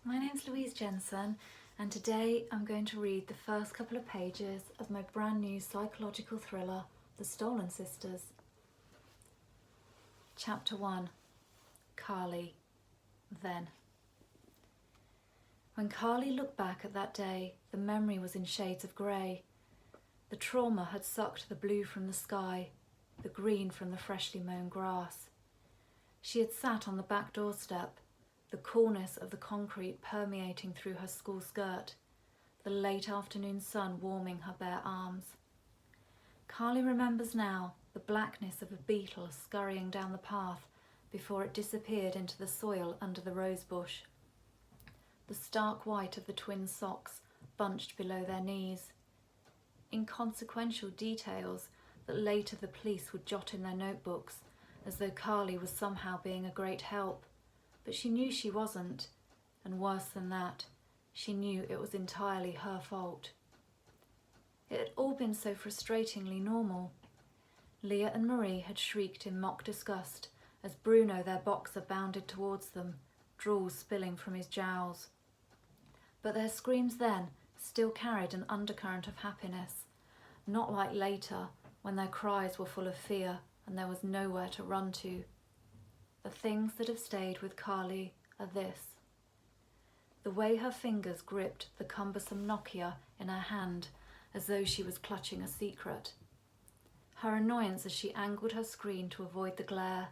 My name's Louise Jensen, and today I'm going to read the first couple of pages of my brand new psychological thriller, The Stolen Sisters. Chapter 1. Carly. Then. When Carly looked back at that day, the memory was in shades of grey. The trauma had sucked the blue from the sky, the green from the freshly mown grass. She had sat on the back doorstep, the coolness of the concrete permeating through her school skirt, the late afternoon sun warming her bare arms. Carly remembers now the blackness of a beetle scurrying down the path before it disappeared into the soil under the rose bush. The stark white of the twin socks bunched below their knees. Inconsequential details that later the police would jot in their notebooks as though Carly was somehow being a great help. But she knew she wasn't, and worse than that, she knew it was entirely her fault. It had all been so frustratingly normal. Leah and Marie had shrieked in mock disgust as Bruno, their boxer, bounded towards them, drool spilling from his jowls. But their screams then still carried an undercurrent of happiness, not like later, when their cries were full of fear and there was nowhere to run to. The things that have stayed with Carly are this: the way her fingers gripped the cumbersome Nokia in her hand as though she was clutching a secret. Her annoyance as she angled her screen to avoid the glare,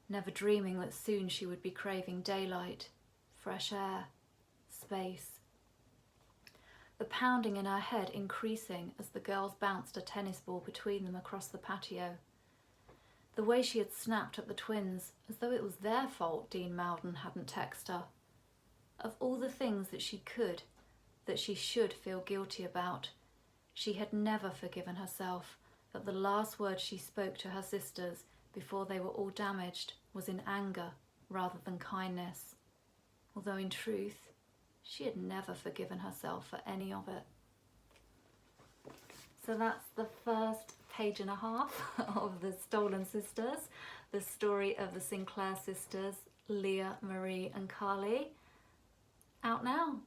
never dreaming that soon she would be craving daylight, fresh air, space. The pounding in her head increasing as the girls bounced a tennis ball between them across the patio. The way she had snapped at the twins, as though it was their fault Dean Mowden hadn't texted her. Of all the things that she could, that she should feel guilty about, she had never forgiven herself that the last word she spoke to her sisters before they were all damaged was in anger rather than kindness. Although in truth, she had never forgiven herself for any of it. So that's the first page and a half of The Stolen Sisters, the story of the Sinclair sisters, Leah, Marie and Carly. Out now.